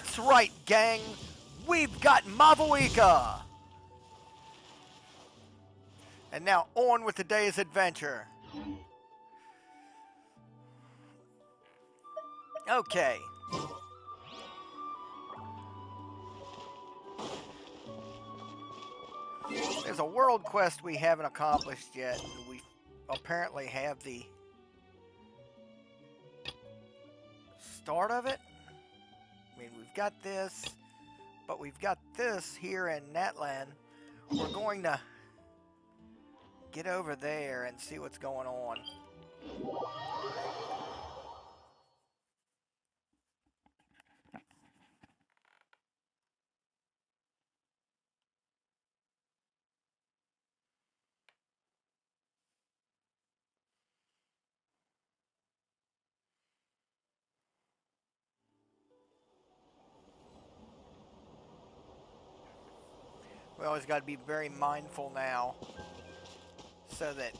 That's right, gang. We've got Mavuika. And now on with today's adventure. Okay. There's a world quest we haven't accomplished yet, and we apparently have the start of it. I mean, we've got this, but we've got this here in Natlan. We're going to get over there and see what's going on. We always got to be very mindful now so that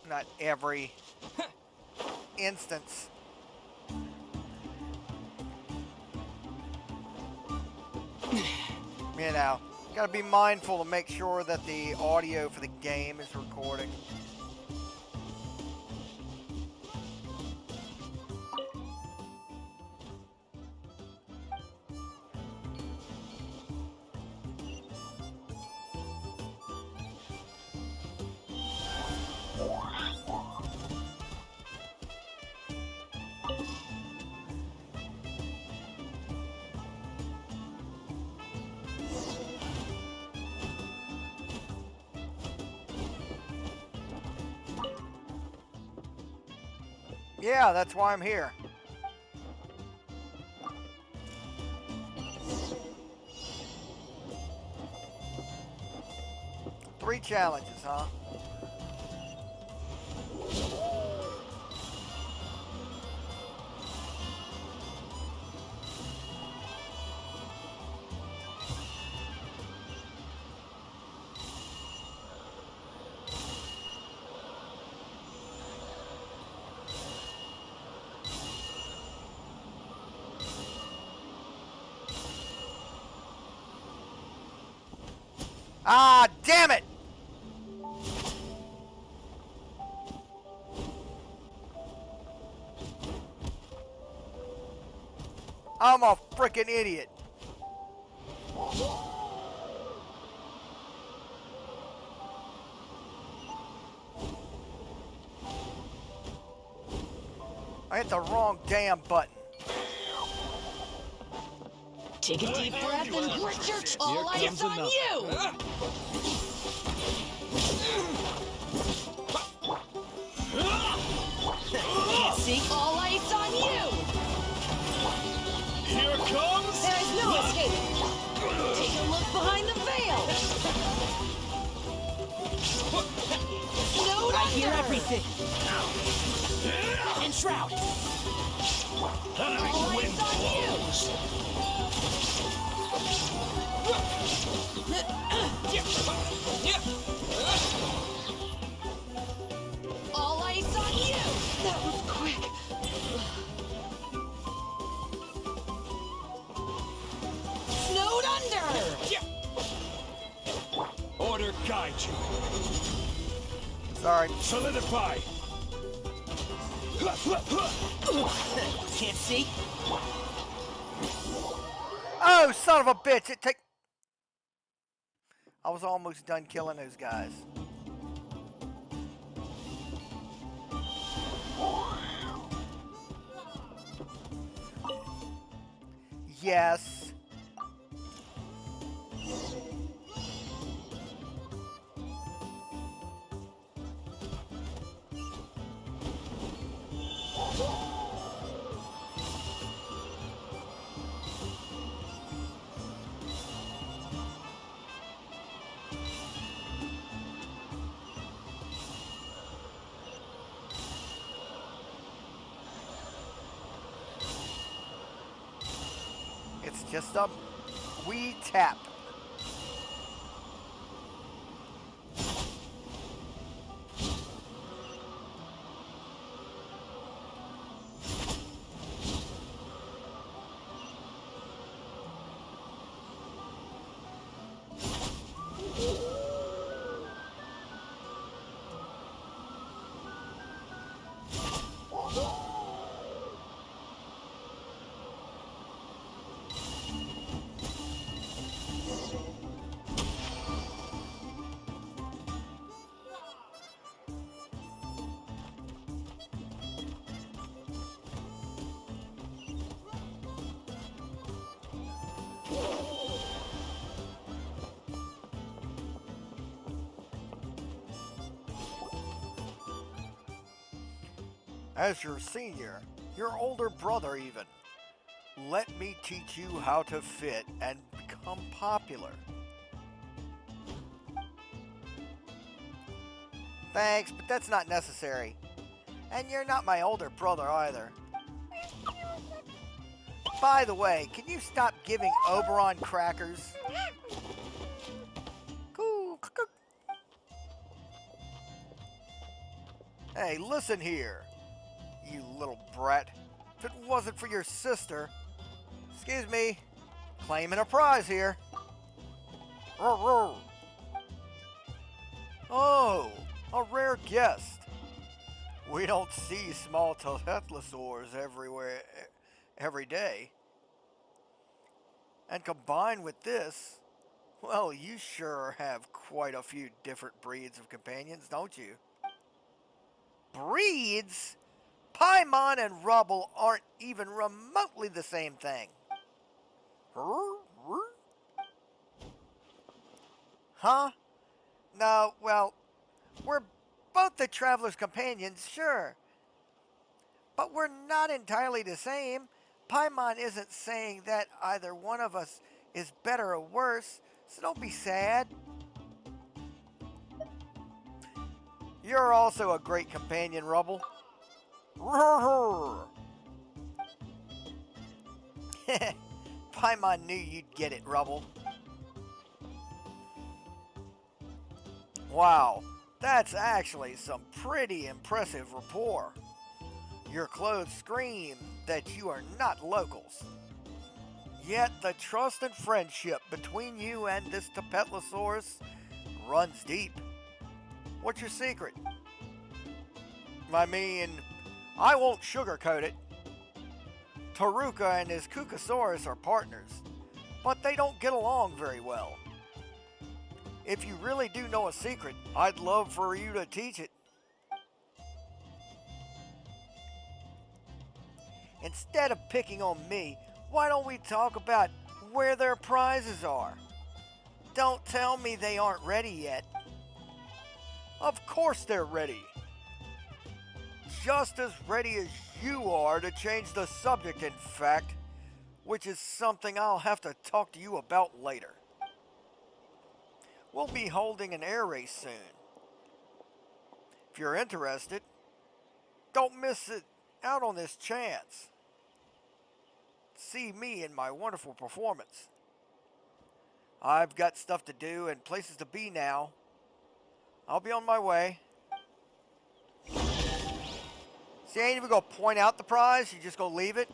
not every instance you know, got to be mindful to make sure that the audio for the game is recording. Yeah, that's why I'm here. Three challenges, huh? Ah, damn it! I'm a freaking idiot. I hit the wrong damn button. Take a deep breath and grit your teeth. All eyes on you! Can't see? All eyes on you! Here comes... There is no escape! Take a look behind the veil! Snowed I hear everything! Enshroud! All eyes on you! All eyes on you! That was quick! Snowed under! Order guide you. Sorry. Solidify. Can't see? Oh, son of a bitch! I was almost done killing those guys. Yes. It's just a wee tap. As your senior, your older brother even, let me teach you how to fit and become popular. Thanks, but that's not necessary. And you're not my older brother either. By the way, can you stop giving Oberon crackers? Cool. Hey, listen here, you little brat. If it wasn't for your sister... Excuse me, claiming a prize here. Oh, a rare guest. We don't see small teletlosaurs everywhere every day. And combined with this, well, you sure have quite a few different breeds of companions, don't you? Breeds? Paimon and Rubble aren't even remotely the same thing. Huh? No, well, we're both the traveler's companions, sure. But we're not entirely the same. Paimon isn't saying that either one of us is better or worse, so don't be sad. You're also a great companion, Rubble. Paimon knew you'd get it, Rubble. Wow, that's actually some pretty impressive rapport. Your clothes scream that you are not locals. Yet the trust and friendship between you and this Tapetlosaurus runs deep. What's your secret? I mean, I won't sugarcoat it. Taruka and his Kukasaurus are partners, but they don't get along very well. If you really do know a secret, I'd love for you to teach it. Instead of picking on me, why don't we talk about where their prizes are? Don't tell me they aren't ready yet. Of course they're ready. Just as ready as you are to change the subject, in fact, which is something I'll have to talk to you about later. We'll be holding an air race soon. If you're interested, don't miss it out on this chance. See me in my wonderful performance. I've got stuff to do and places to be now. I'll be on my way. See, I ain't even gonna point out the prize, you just gonna leave it?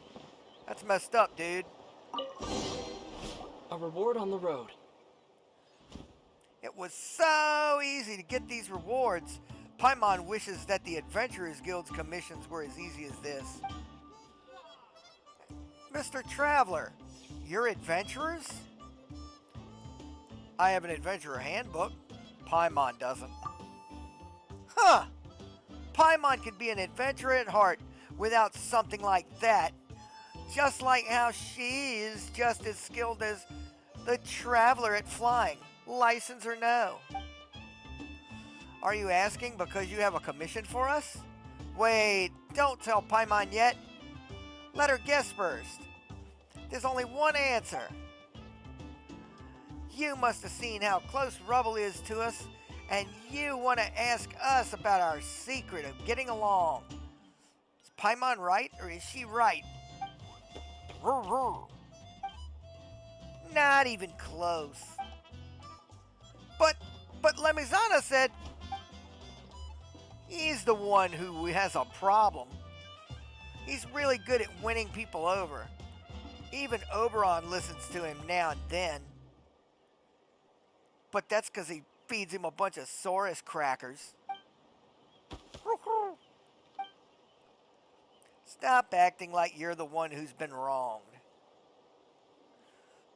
That's messed up, dude. A reward on the road. It was so easy to get these rewards. Paimon wishes that the Adventurers Guild's commissions were as easy as this. Mr. Traveler, you're adventurers? I have an adventurer handbook. Paimon doesn't. Huh! Paimon can be an adventurer at heart without something like that. Just like how she is just as skilled as the Traveler at flying, license or no. Are you asking because you have a commission for us? Wait, don't tell Paimon yet. Let her guess first. There's only one answer. You must have seen how close Rubble is to us, and you want to ask us about our secret of getting along. Is Paimon right, or is she right? Not even close. But Lemizana said he's the one who has a problem. He's really good at winning people over. Even Oberon listens to him now and then. But that's because he feeds him a bunch of Saurus crackers. Stop acting like you're the one who's been wronged.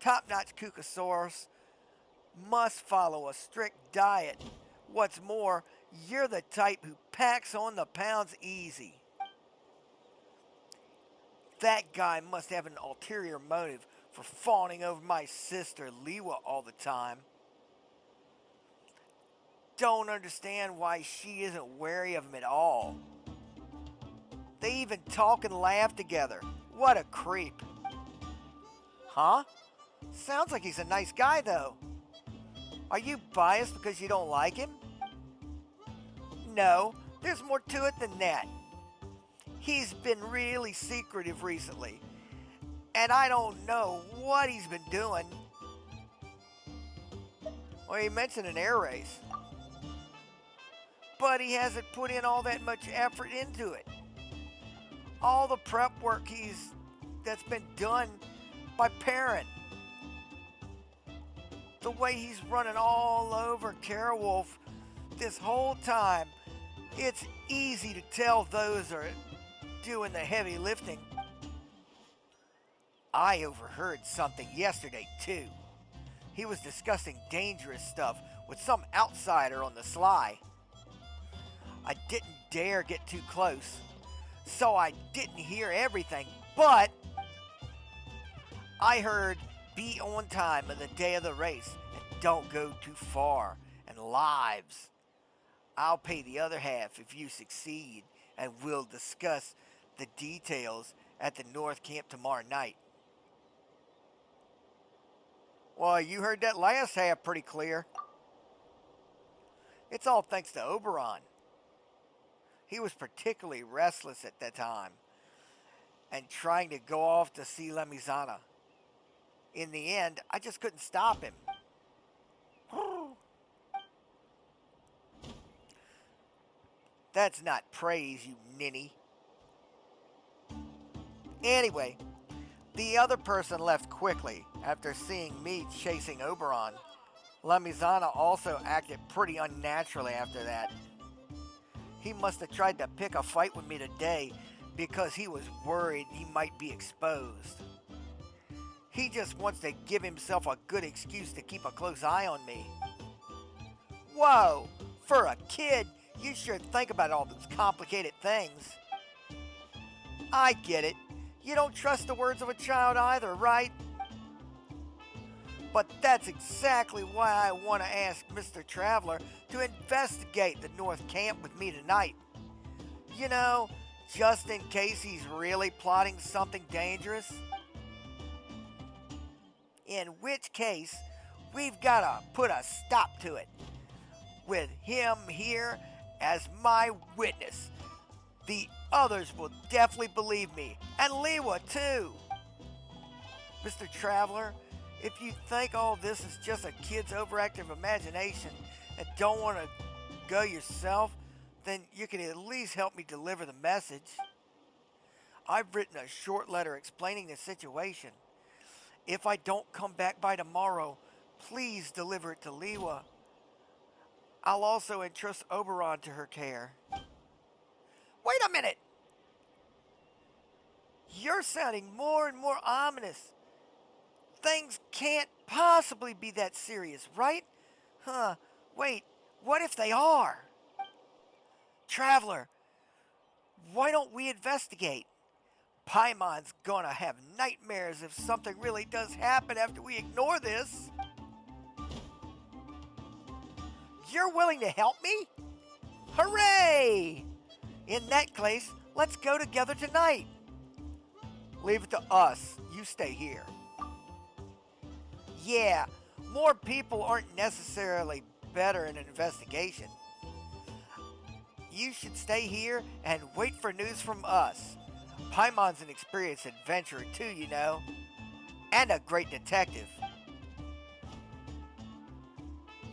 Top-notch Kukasaurus must follow a strict diet. What's more, you're the type who packs on the pounds easy. That guy must have an ulterior motive for fawning over my sister Liwa all the time. Don't understand why she isn't wary of him at all. They even talk and laugh together. What a creep. Huh? Sounds like he's a nice guy, though. Are you biased because you don't like him? No, there's more to it than that. He's been really secretive recently, and I don't know what he's been doing. Well, he mentioned an air race, but he hasn't put in all that much effort into it. All the prep work that's been done by Parent. The way he's running all over Carawolf this whole time, it's easy to tell those are doing the heavy lifting. I overheard something yesterday too. He was discussing dangerous stuff with some outsider on the sly. I didn't dare get too close, so I didn't hear everything, but I heard be on time on the day of the race and don't go too far, and lives. I'll pay the other half if you succeed, and we'll discuss the details at the North Camp tomorrow night. Well, you heard that last half pretty clear. It's all thanks to Oberon. He was particularly restless at that time and trying to go off to see Lemizana. In the end, I just couldn't stop him. That's not praise, you ninny. Anyway, the other person left quickly after seeing me chasing Oberon. Lemizana also acted pretty unnaturally after that. He must have tried to pick a fight with me today because he was worried he might be exposed. He just wants to give himself a good excuse to keep a close eye on me. Whoa, for a kid, you sure think about all those complicated things. I get it. You don't trust the words of a child either, right? But that's exactly why I want to ask Mr. Traveler to investigate the North Camp with me tonight. You know, just in case he's really plotting something dangerous. In which case, we've got to put a stop to it. With him here as my witness. The others will definitely believe me, and Liwa too. Mr. Traveler, if you think all this is just a kid's overactive imagination and don't want to go yourself, then you can at least help me deliver the message. I've written a short letter explaining the situation. If I don't come back by tomorrow, please deliver it to Liwa. I'll also entrust Oberon to her care. Wait a minute! You're sounding more and more ominous. Things can't possibly be that serious, right? Huh, wait, what if they are? Traveler, why don't we investigate? Paimon's gonna have nightmares if something really does happen after we ignore this. You're willing to help me? Hooray! In that case, let's go together tonight. Leave it to us. You stay here. Yeah, more people aren't necessarily better in an investigation. You should stay here and wait for news from us. Paimon's an experienced adventurer too, you know. And a great detective.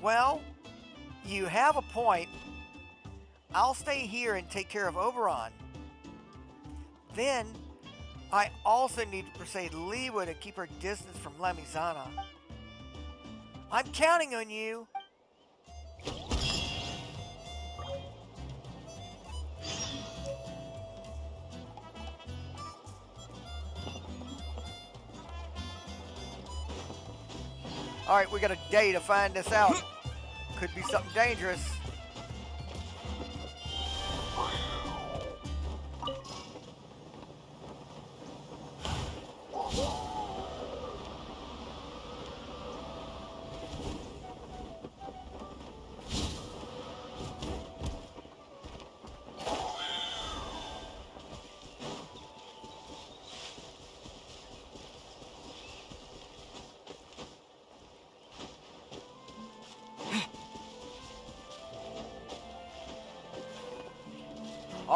Well, you have a point. I'll stay here and take care of Oberon. Then, I also need to persuade Liwa to keep her distance from Lemizana. I'm counting on you. Alright, we got a day to find this out. Could be something dangerous.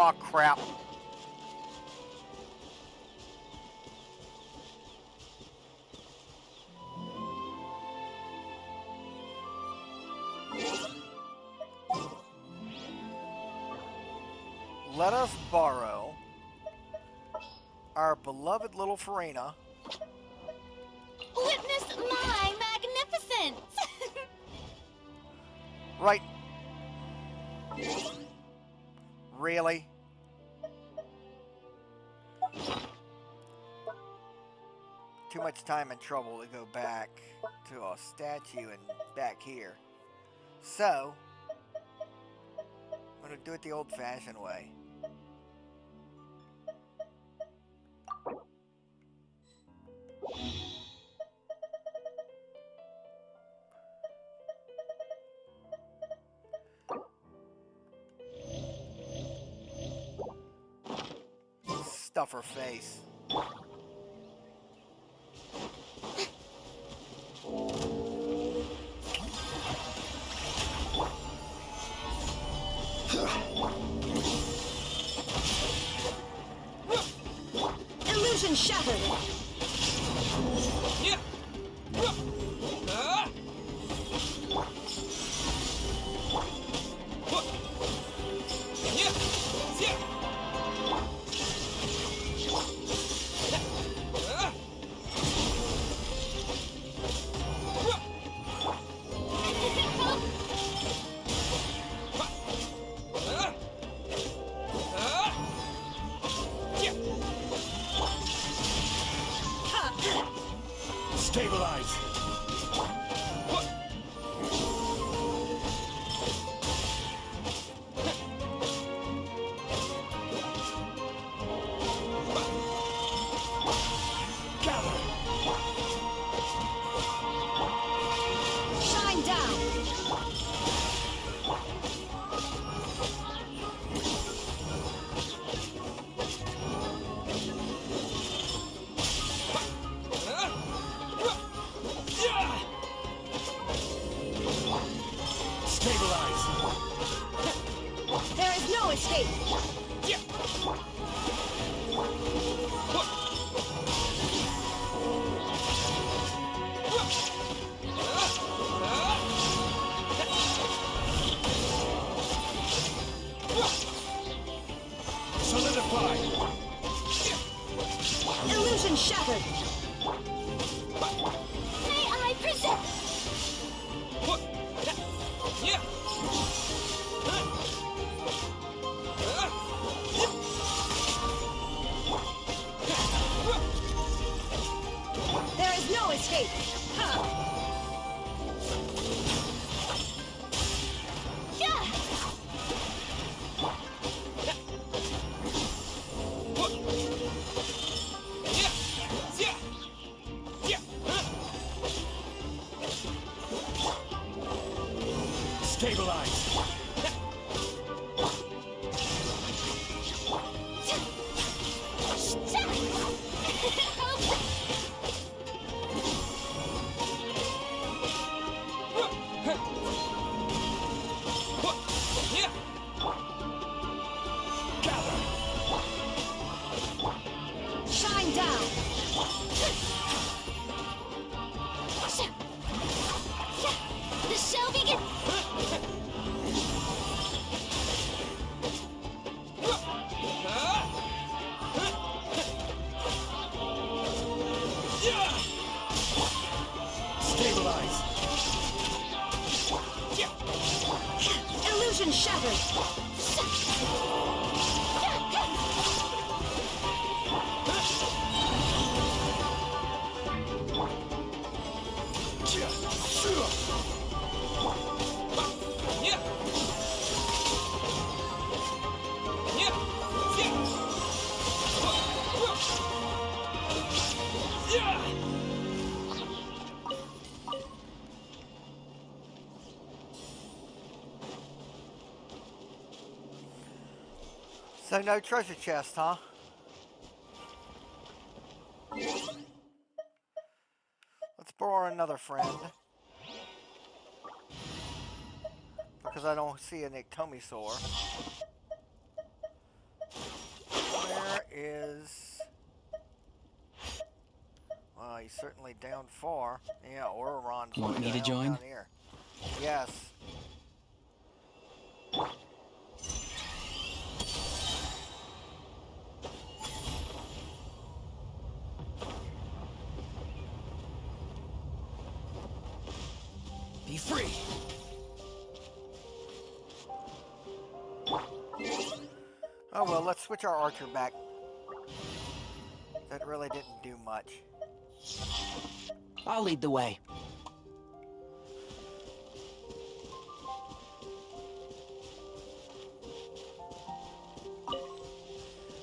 Aw, crap. Let us borrow our beloved little Farina. Witness my magnificence! Right. Really? Too much time and trouble to go back to a statue and back here. So, I'm going to do it the old-fashioned way. Stuff her face. Illusion shattered! Yeah. Stabilize. Gather. Shine down! Stabilize. There is no escape! Solidify. Illusion shattered! May I present? There is no escape! Stabilize. Gather. Shine down! The show begins! Stabilize. Illusion shattered! So no treasure chest, huh? Let's borrow another friend. Because I don't see an Ectomisaur. is... Well, he's certainly down far. Yeah, Auroron's Want way me the to hell join? down here. Yes. Be free. Oh well, let's switch our archer back. That really didn't do much. I'll lead the way.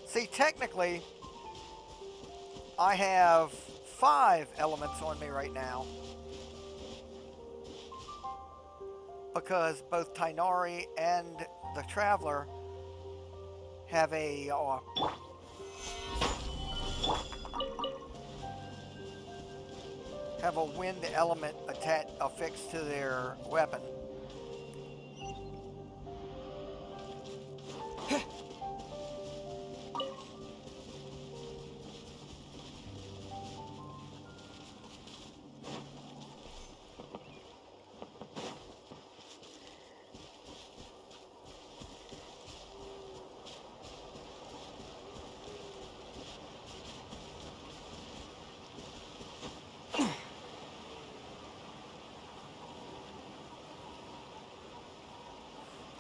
See, technically, I have 5 elements on me right now. Because both Tainari and the Traveler have a wind element affixed to their weapon.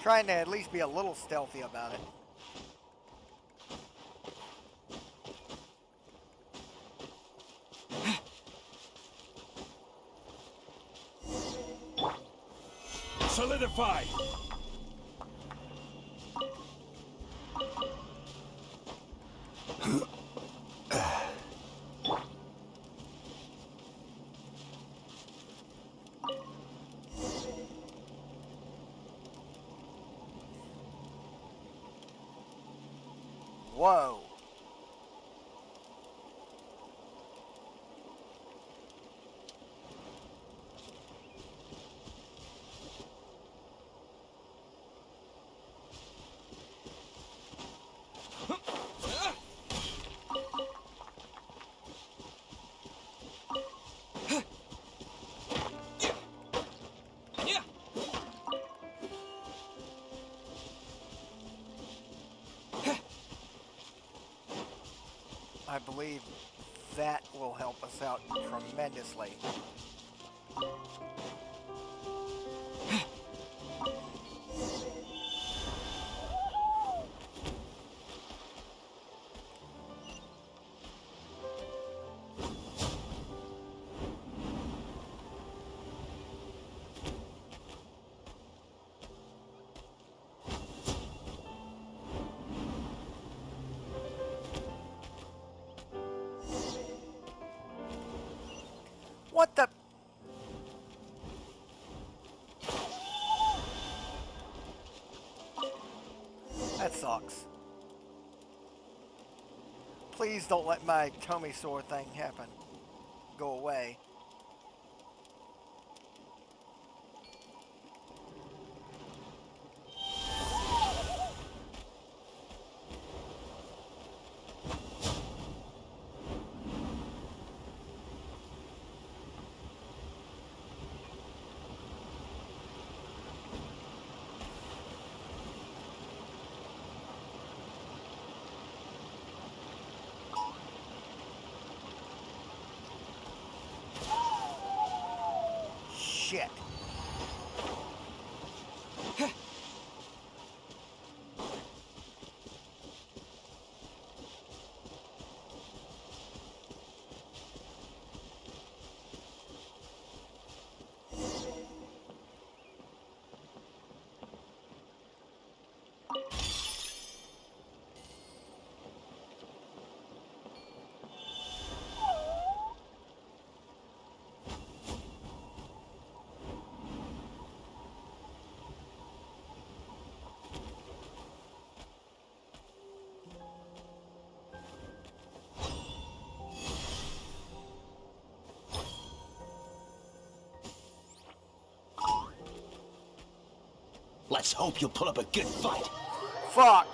Trying to at least be a little stealthy about it. Solidify! Whoa. I believe that will help us out tremendously. What the? That sucks. Please don't let my Tomy sword thing happen. Go away. Shit. Let's hope you'll put up a good fight. Fuck.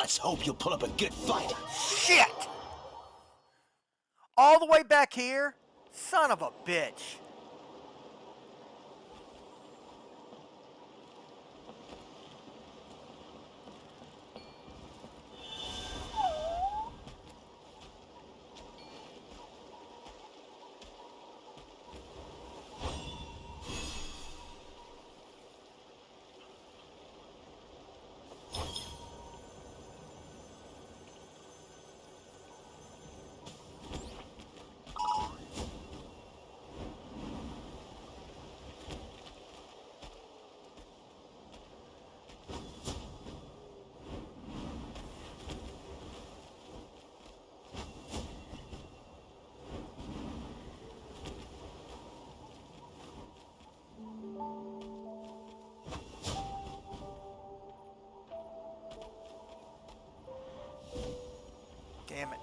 Let's hope you'll put up a good fight. Shit! All the way back here? Son of a bitch. Damn it.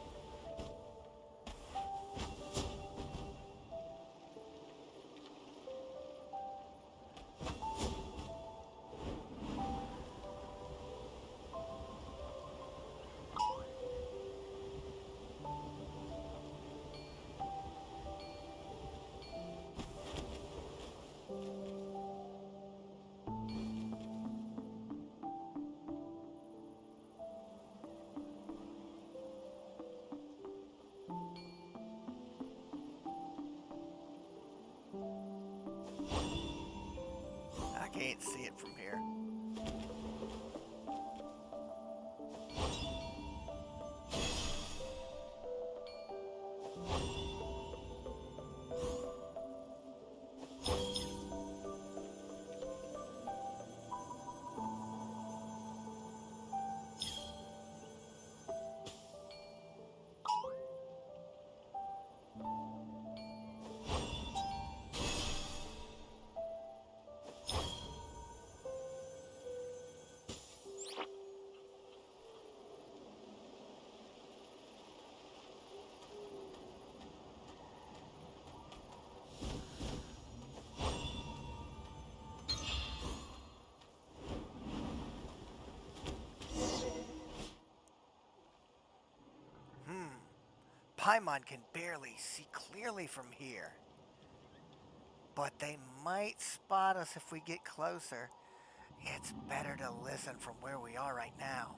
I can't see it from here. Paimon can barely see clearly from here. But they might spot us if we get closer. It's better to listen from where we are right now.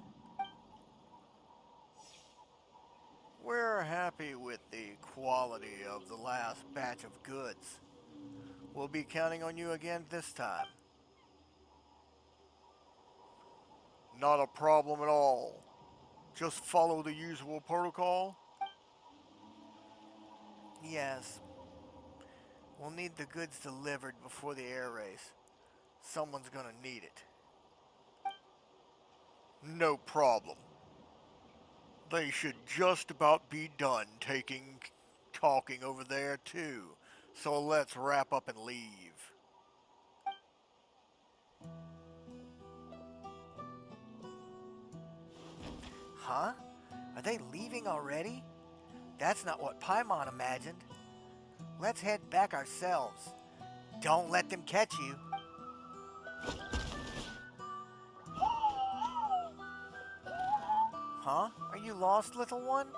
We're happy with the quality of the last batch of goods. We'll be counting on you again this time. Not a problem at all. Just follow the usual protocol? Yes. We'll need the goods delivered before the air race. Someone's gonna need it. No problem. They should just about be done talking over there too. So let's wrap up and leave. Huh? Are they leaving already? That's not what Paimon imagined. Let's head back ourselves. Don't let them catch you. Huh? Are you lost, little one?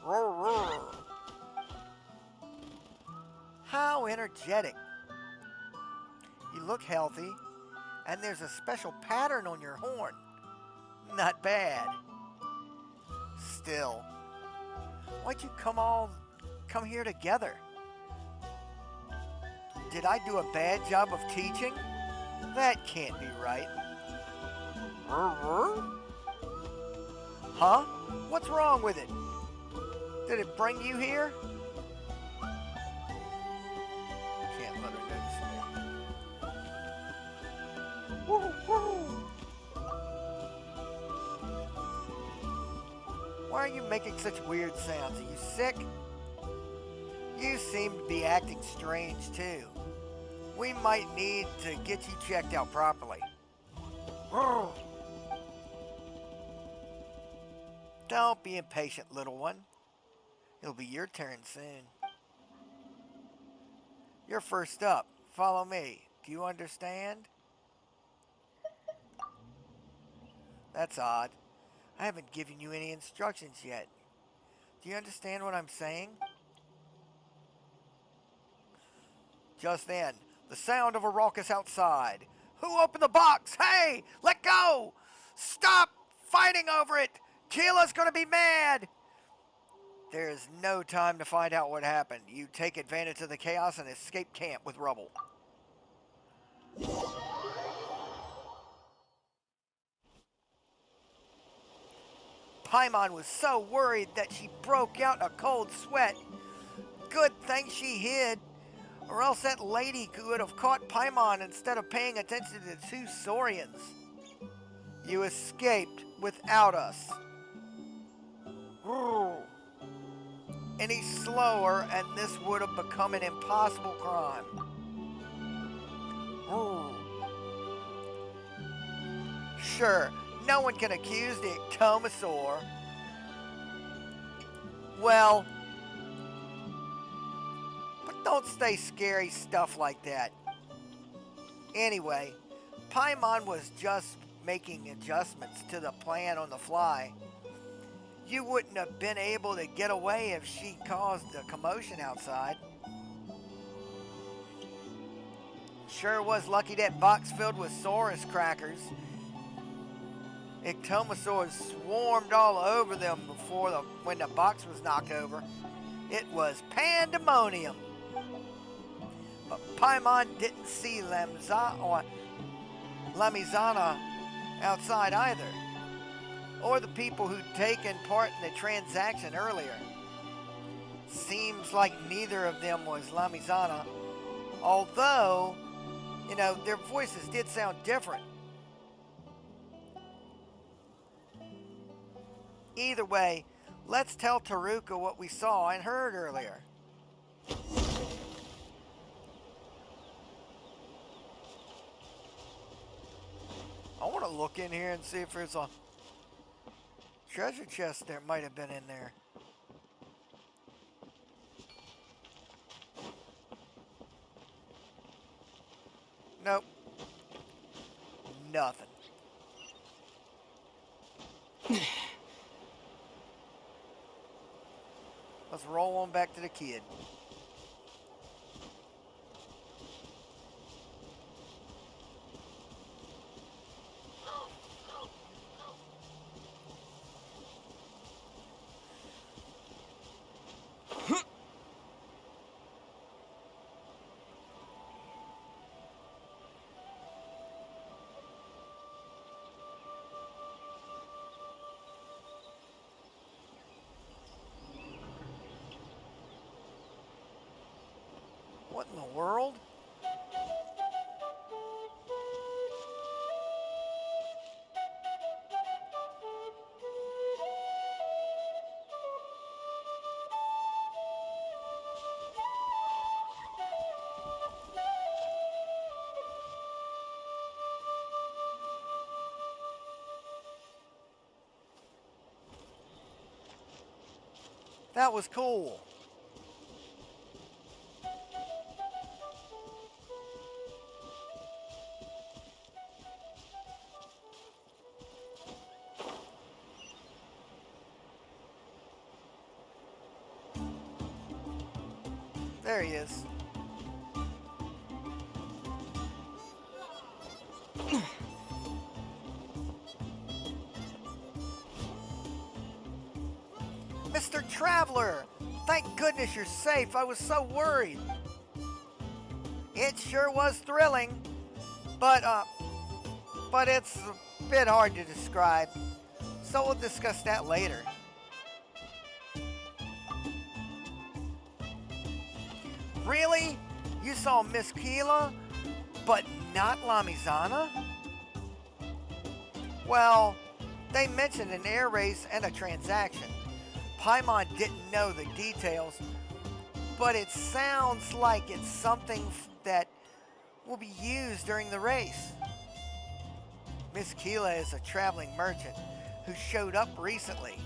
Roar, roar. How energetic. You look healthy, and there's a special pattern on your horn. Not bad. Still, why'd you come here together? Did I do a bad job of teaching? That can't be right. Huh? What's wrong with it? Did it bring you here? Can't let her notice me. Woo, woo. Why are you making such weird sounds? Are you sick? You seem to be acting strange too. We might need to get you checked out properly. Don't be impatient, little one. It'll be your turn soon. You're first up. Follow me. Do you understand? That's odd. I haven't given you any instructions yet. Do you understand what I'm saying? Just then, the sound of a raucous outside. Who opened the box? Hey, let go! Stop fighting over it! Keela's gonna be mad! There is no time to find out what happened. You take advantage of the chaos and escape camp with rubble. Paimon was so worried that she broke out a cold sweat. Good thing she hid, or else that lady could have caught Paimon instead of paying attention to the two Saurians. You escaped without us. Any slower and this would have become an impossible crime. Sure, no one can accuse the Ectomosaur. Well, but don't say scary stuff like that. Anyway, Paimon was just making adjustments to the plan on the fly. You wouldn't have been able to get away if she caused a commotion outside. Sure was lucky that box filled with Saurus crackers. Ectomosaurs swarmed all over them when the box was knocked over. It was pandemonium. But Paimon didn't see Lamizana outside either, or the people who'd taken part in the transaction earlier. Seems like neither of them was Lamizana, although, their voices did sound different. Either way, let's tell Taruka what we saw and heard earlier. I want to look in here and see if there's a treasure chest there might have been in there. Nope. Nothing. Let's roll on back to the kid. What in the world? That was cool. There he is. Mr. Traveler! Thank goodness you're safe. I was so worried. It sure was thrilling, but it's a bit hard to describe. So we'll discuss that later. Really? You saw Miss Keela, but not Lamizana? Well, they mentioned an air race and a transaction. Paimon didn't know the details, but it sounds like it's something that will be used during the race. Miss Keela is a traveling merchant who showed up recently.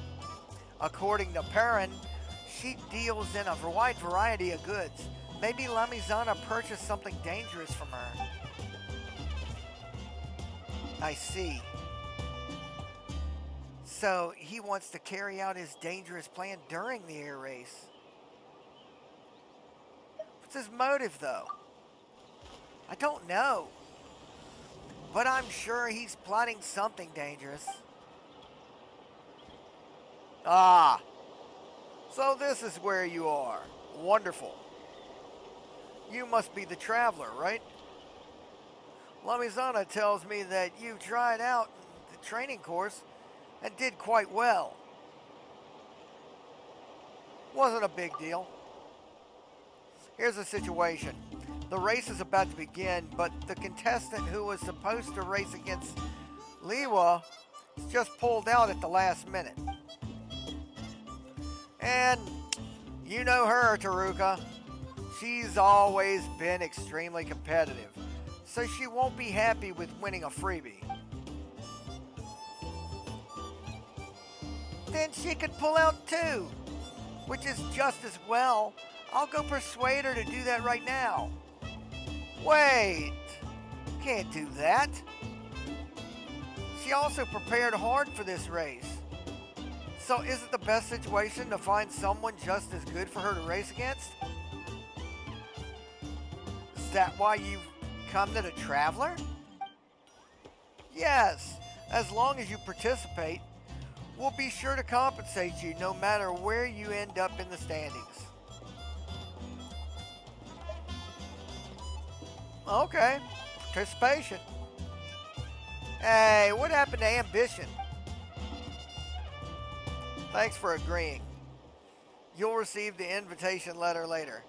According to Perrin, she deals in a wide variety of goods. Maybe Lamizana purchased something dangerous from her. I see. So he wants to carry out his dangerous plan during the air race. What's his motive, though? I don't know. But I'm sure he's plotting something dangerous. Ah, so this is where you are. Wonderful. You must be the traveler, right? Lamizana tells me that you tried out the training course and did quite well. Wasn't a big deal. Here's the situation. The race is about to begin, but the contestant who was supposed to race against Liwa just pulled out at the last minute. And you know her, Taruka. She's always been extremely competitive, so she won't be happy with winning a freebie. Then she could pull out too, which is just as well. I'll go persuade her to do that right now. Wait, can't do that. She also prepared hard for this race. So is it the best situation to find someone just as good for her to race against? Is that why you've come to the Traveler? Yes, as long as you participate, we'll be sure to compensate you no matter where you end up in the standings. Okay, participation. Hey, what happened to ambition? Thanks for agreeing. You'll receive the invitation letter later.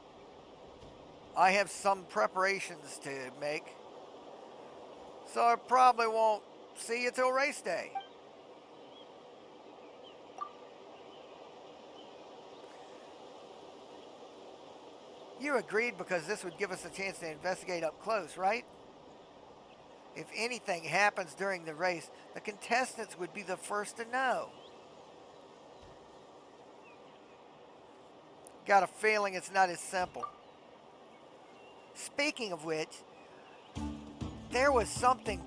I have some preparations to make, so I probably won't see you till race day. You agreed because this would give us a chance to investigate up close, right? If anything happens during the race, the contestants would be the first to know. Got a feeling it's not as simple. Speaking of which, there was something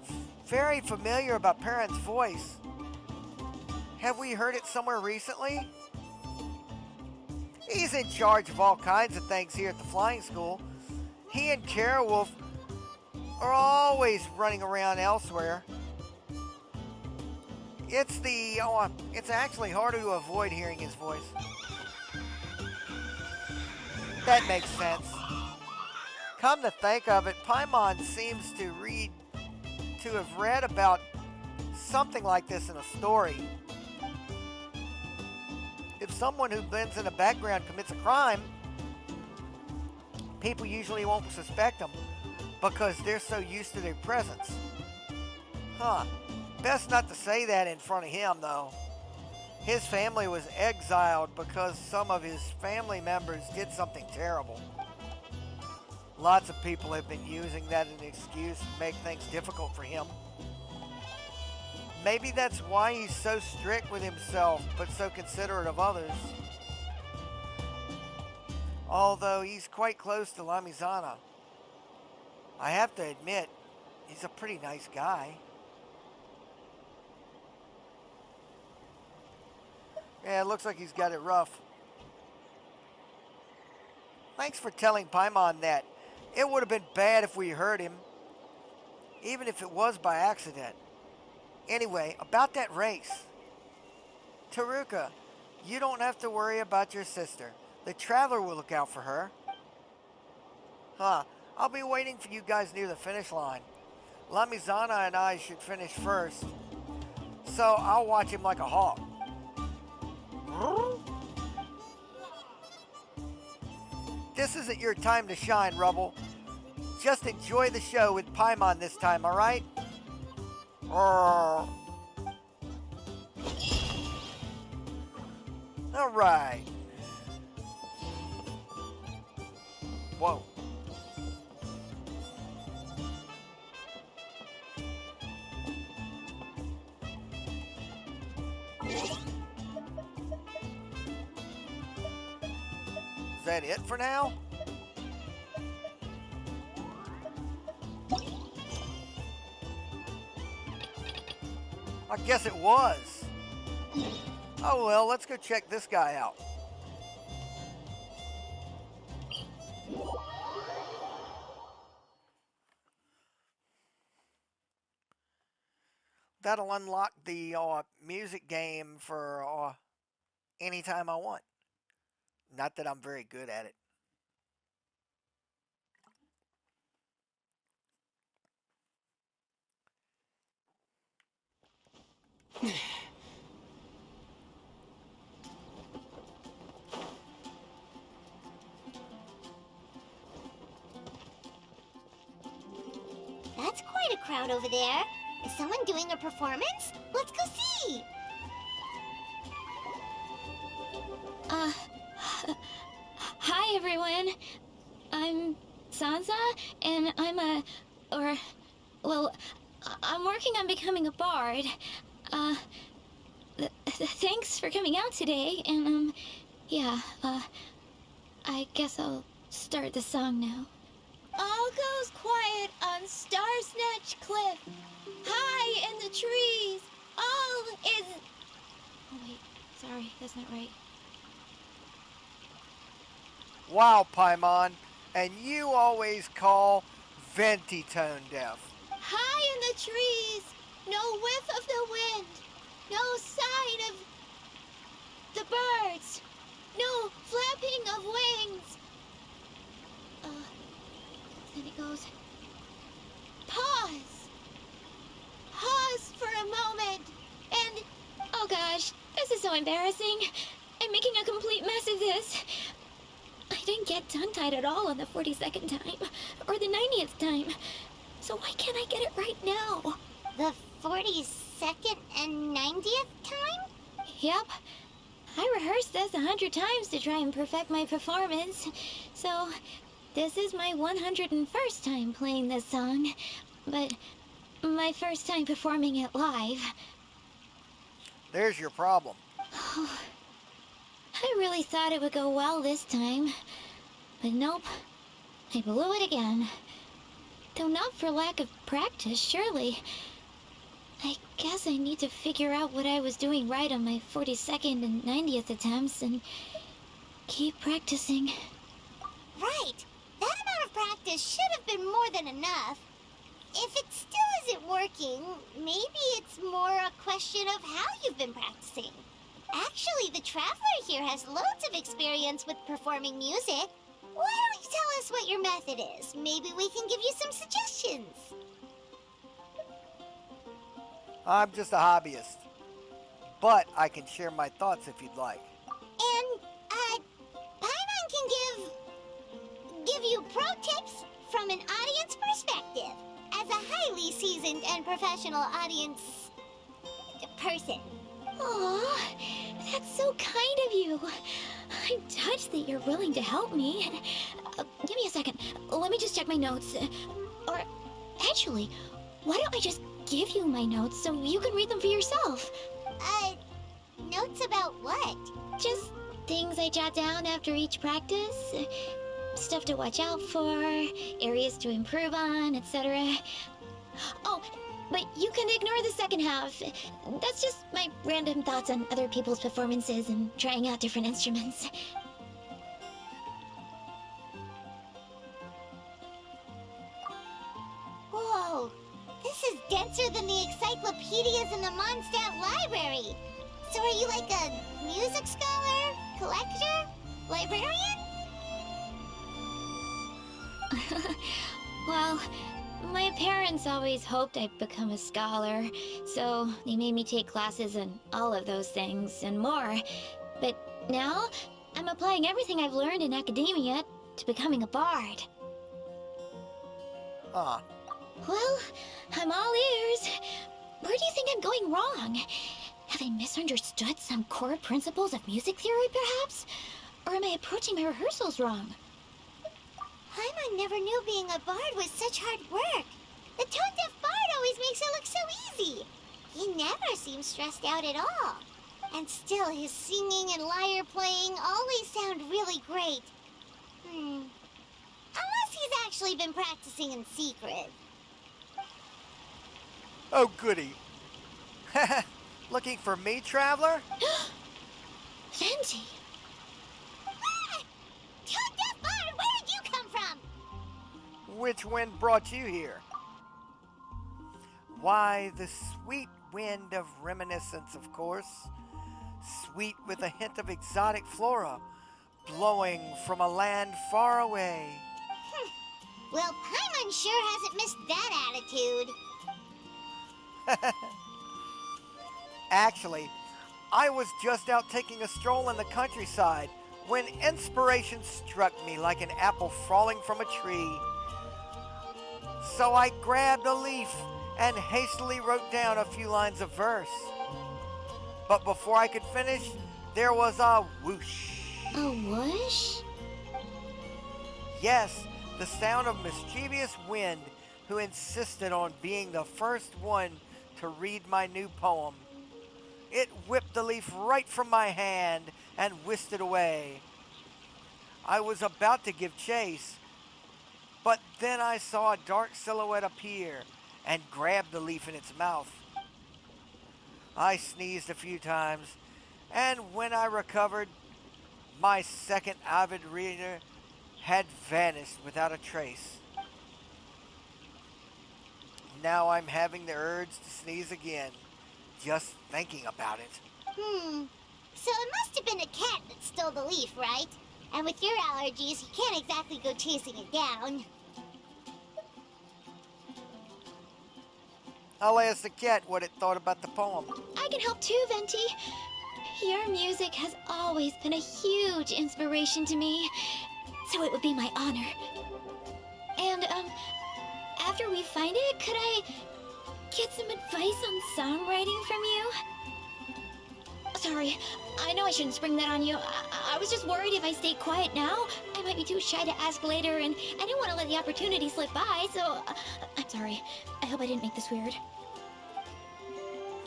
very familiar about Perrin's voice. Have we heard it somewhere recently? He's in charge of all kinds of things here at the flying school. He and Carawolf are always running around elsewhere. It's actually harder to avoid hearing his voice. That makes sense. Come to think of it, Paimon seems to have read about something like this in a story. If someone who blends in the background commits a crime, people usually won't suspect them because they're so used to their presence. Huh. Best not to say that in front of him, though. His family was exiled because some of his family members did something terrible. Lots of people have been using that as an excuse to make things difficult for him. Maybe that's why he's so strict with himself, but so considerate of others. Although he's quite close to Lamizana. I have to admit, he's a pretty nice guy. Yeah, it looks like he's got it rough. Thanks for telling Paimon that. It would have been bad if we hurt him, even if it was by accident. Anyway, about that race. Taruka, you don't have to worry about your sister. The Traveler will look out for her. Huh, I'll be waiting for you guys near the finish line. Lamizana and I should finish first, so I'll watch him like a hawk. This isn't your time to shine, Rubble. Just enjoy the show with Paimon this time, alright? Alright. Whoa. Is that it for now? I guess it was. Oh well, let's go check this guy out. That'll unlock the music game for anytime I want. Not that I'm very good at it. That's quite a crowd over there. Is someone doing a performance? Let's go see! Hi everyone. I'm Sansa, and I'm working on becoming a bard. Thanks for coming out today, and I guess I'll start the song now. All goes quiet on Star Snatch Cliff. High in the trees, all is... Oh wait, sorry, that's not right. Wow, Paimon, and you always call Venti tone deaf. High in the trees, no whiff of the wind, no sign of the birds, no flapping of wings. Then it goes, pause. Pause for a moment, and, oh gosh, this is so embarrassing. I'm making a complete mess of this. I didn't get tongue-tied at all on the 42nd time, or the 90th time. So why can't I get it right now? The 42nd and 90th time? Yep. I rehearsed this 100 times to try and perfect my performance. So, this is my 101st time playing this song. But my first time performing it live. There's your problem. I really thought it would go well this time. But nope. I blew it again. Though not for lack of practice, surely. I guess I need to figure out what I was doing right on my 42nd and 90th attempts and keep practicing. Right. That amount of practice should have been more than enough. If it still isn't working, maybe it's more a question of how you've been practicing. Actually, the Traveler here has loads of experience with performing music. Why don't you tell us what your method is? Maybe we can give you some suggestions. I'm just a hobbyist. But I can share my thoughts if you'd like. And, Paimon can give you pro tips from an audience perspective. As a highly seasoned and professional audience person. Aw, that's so kind of you. I'm touched that you're willing to help me. Give me a second. Let me just check my notes. Or, actually, why don't I just give you my notes so you can read them for yourself? Notes about what? Just things I jot down after each practice. Stuff to watch out for, areas to improve on, etc. Oh, but you can ignore the second half. That's just my random thoughts on other people's performances and trying out different instruments. Whoa, this is denser than the encyclopedias in the Mondstadt library. So are you like a music scholar, collector, librarian? Well, my parents always hoped I'd become a scholar, so they made me take classes in all of those things and more. But now, I'm applying everything I've learned in academia to becoming a bard. Huh. Well, I'm all ears. Where do you think I'm going wrong? Have I misunderstood some core principles of music theory, perhaps? Or am I approaching my rehearsals wrong? Paimon never knew being a bard was such hard work. The tone-deaf bard always makes it look so easy. He never seems stressed out at all. And still, his singing and lyre playing always sound really great. Unless he's actually been practicing in secret. Oh, goody. Looking for me, traveler? Venti. Ah! Toad Death Bard, where did you come from? Which wind brought you here? Why, the sweet wind of reminiscence, of course. Sweet with a hint of exotic flora, blowing from a land far away. Well, Paimon sure hasn't missed that attitude. Actually, I was just out taking a stroll in the countryside when inspiration struck me like an apple falling from a tree. So I grabbed a leaf and hastily wrote down a few lines of verse. But before I could finish, there was a whoosh. A whoosh? Yes, the sound of mischievous wind who insisted on being the first one to read my new poem. It whipped the leaf right from my hand and whisked it away. I was about to give chase, but then I saw a dark silhouette appear and grab the leaf in its mouth. I sneezed a few times, and when I recovered, my second avid reader had vanished without a trace. Now I'm having the urge to sneeze again, just thinking about it. So it must have been a cat that stole the leaf, right? And with your allergies, you can't exactly go chasing it down. I'll ask the cat what it thought about the poem. I can help too, Venti. Your music has always been a huge inspiration to me, so it would be my honor. And, after we find it, could I get some advice on songwriting from you? Sorry, I know I shouldn't spring that on you. I was just worried if I stayed quiet now, I might be too shy to ask later, and I didn't want to let the opportunity slip by, so I'm sorry. I hope I didn't make this weird.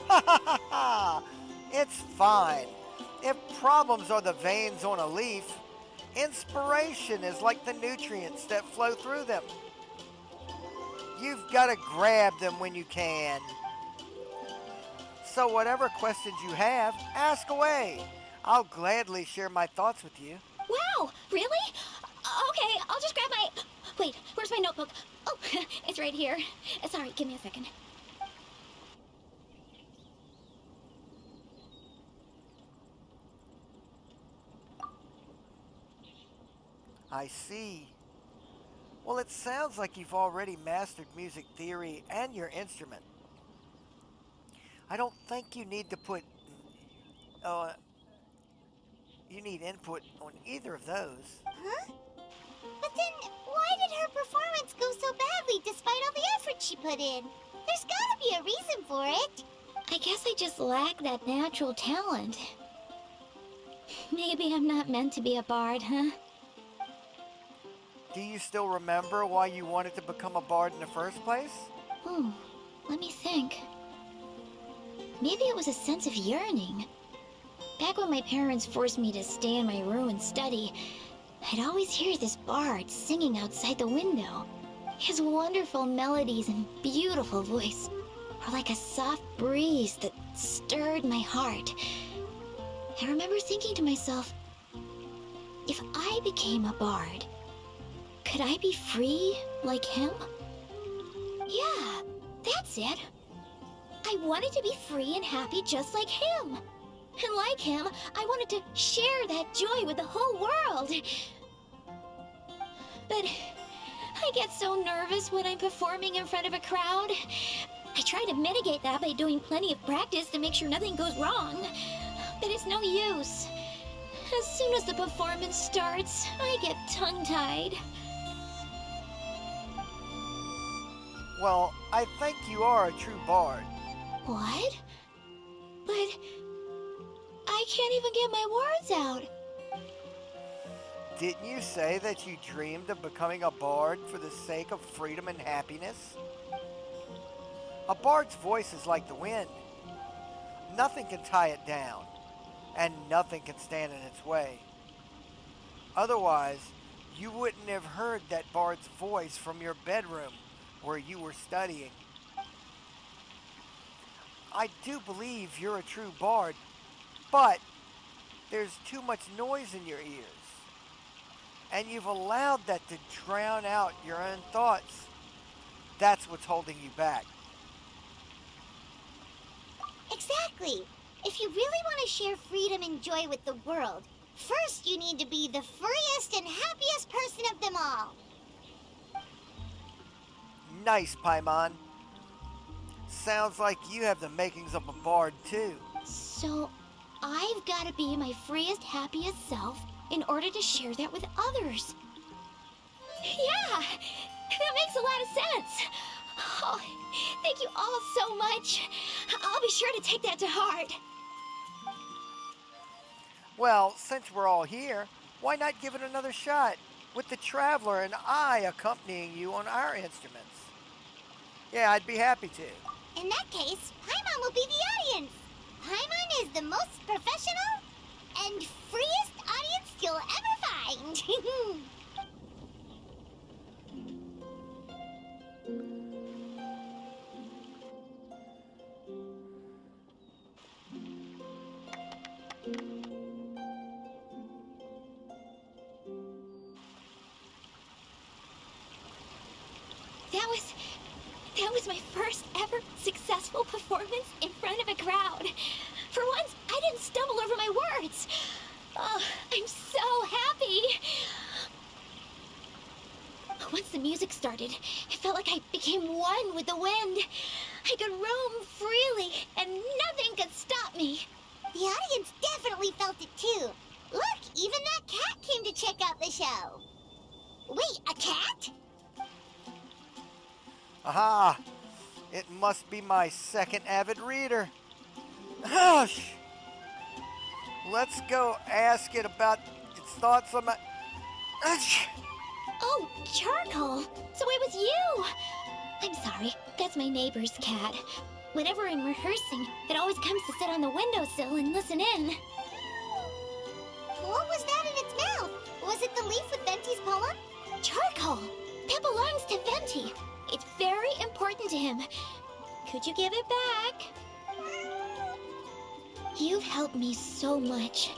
Ha ha ha ha! It's fine. If problems are the veins on a leaf, inspiration is like the nutrients that flow through them. You've got to grab them when you can. So whatever questions you have, ask away. I'll gladly share my thoughts with you. Wow, really? Okay, I'll just grab my... Wait, where's my notebook? Oh, it's right here. Sorry, give me a second. I see. Well, it sounds like you've already mastered music theory and your instrument. I don't think you need to put... you need input on either of those. Huh? But then, why did her performance go so badly despite all the effort she put in? There's gotta be a reason for it. I guess I just lack that natural talent. Maybe I'm not meant to be a bard, huh? Do you still remember why you wanted to become a bard in the first place? Let me think. Maybe it was a sense of yearning. Back when my parents forced me to stay in my room and study, I'd always hear this bard singing outside the window. His wonderful melodies and beautiful voice were like a soft breeze that stirred my heart. I remember thinking to myself, if I became a bard, could I be free like him? Yeah, that's it. I wanted to be free and happy just like him. And like him, I wanted to share that joy with the whole world. But I get so nervous when I'm performing in front of a crowd. I try to mitigate that by doing plenty of practice to make sure nothing goes wrong. But it's no use. As soon as the performance starts, I get tongue-tied. Well, I think you are a true bard. What? But I can't even get my words out. Didn't you say that you dreamed of becoming a bard for the sake of freedom and happiness? A bard's voice is like the wind. Nothing can tie it down, and nothing can stand in its way. Otherwise, you wouldn't have heard that bard's voice from your bedroom where you were studying. I do believe you're a true bard, but there's too much noise in your ears. And you've allowed that to drown out your own thoughts. That's what's holding you back. Exactly. If you really want to share freedom and joy with the world, first you need to be the freest and happiest person of them all. Nice, Paimon. Sounds like you have the makings of a bard, too. So, I've got to be my freest, happiest self in order to share that with others. Yeah, that makes a lot of sense. Oh, thank you all so much. I'll be sure to take that to heart. Well, since we're all here, why not give it another shot? With the Traveler and I accompanying you on our instruments. Yeah, I'd be happy to. In that case, Paimon will be the audience. Paimon is the most professional and freest audience you'll ever find. That was my first ever successful performance in front of a crowd. For once, I didn't stumble over my words. Oh, I'm so happy. Once the music started, it felt like I became one with the wind. I could roam freely, and nothing could stop me. The audience definitely felt it too. Look, even that cat came to check out the show. Wait, a cat? Aha! It must be my second avid reader. Hush! Let's go ask it about its thoughts on my... Hush! Oh, Charcoal! So it was you! I'm sorry, that's my neighbor's cat. Whenever I'm rehearsing, it always comes to sit on the windowsill and listen in. What was that in its mouth? Was it the leaf with Venti's poem? Charcoal! That belongs to Venti. It's very important to him. Could you give it back? You've helped me so much.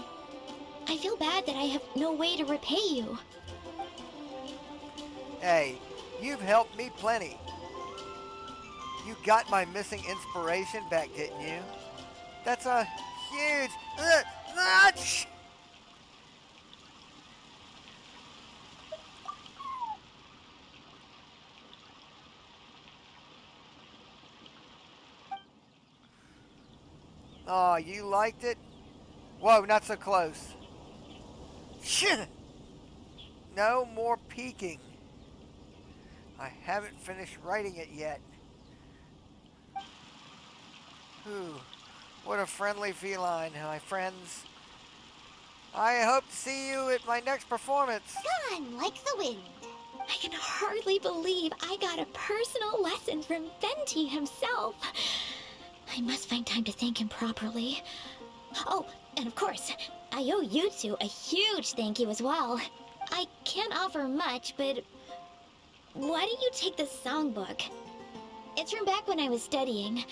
I feel bad that I have no way to repay you. Hey, you've helped me plenty. You got my missing inspiration back, didn't you? That's a huge... Oh, you liked it? Whoa, not so close. Shit! No more peeking. I haven't finished writing it yet. Whew, what a friendly feline, my friends. I hope to see you at my next performance. Gone like the wind. I can hardly believe I got a personal lesson from Venti himself. I must find time to thank him properly. Oh, and of course, I owe you two a huge thank you as well. I can't offer much, but why don't you take this songbook? It's from back when I was studying.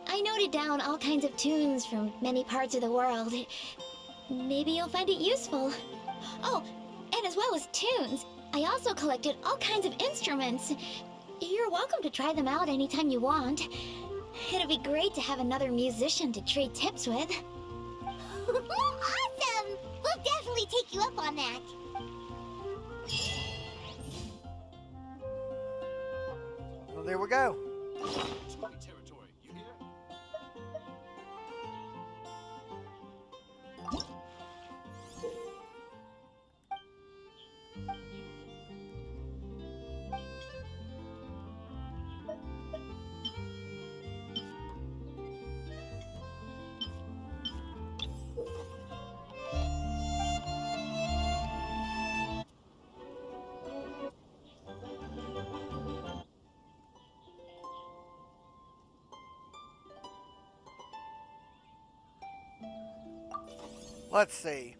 I noted down all kinds of tunes from many parts of the world. Maybe you'll find it useful. Oh, and as well as tunes, I also collected all kinds of instruments. You're welcome to try them out anytime you want. It'd be great to have another musician to trade tips with. Awesome! We'll definitely take you up on that. Well, there we go. Territory, you hear? Let's see.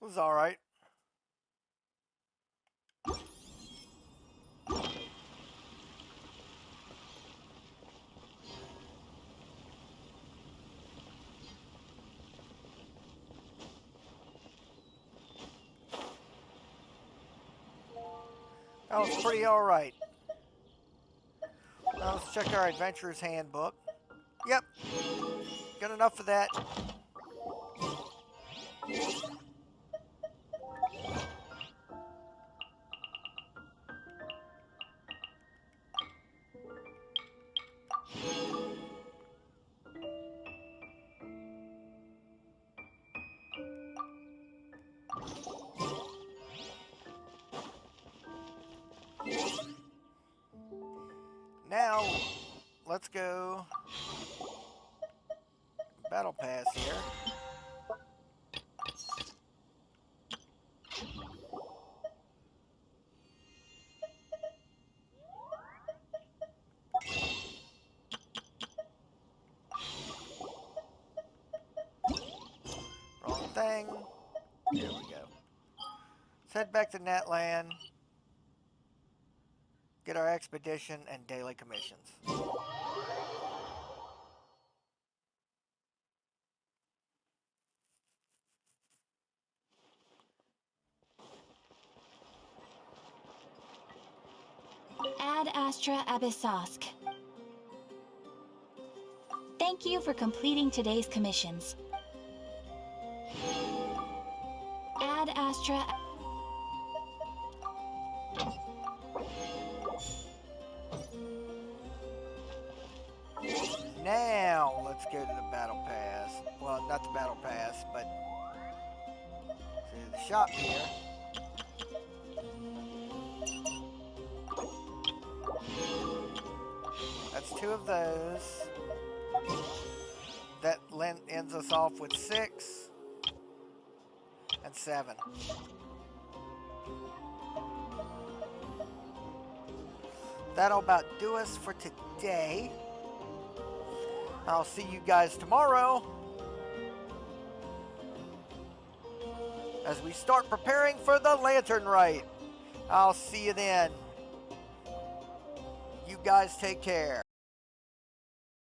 was alright. That was pretty alright. Now let's check our adventurer's handbook. Yep, good enough for that. Now, let's go battle pass here. Wrong thing. There we go. Let's head back to Natlan. Get our expedition and daily commissions. Ad Astra Abyssosk. Thank you for completing today's commissions. Ad Astra. Now, let's go to the battle pass. Well, not the battle pass, but to the shop here. That's 2 of those. That ends us off with 6 and 7. That'll about do us for today. I'll see you guys tomorrow as we start preparing for the lantern rite. I'll see you then. You guys take care.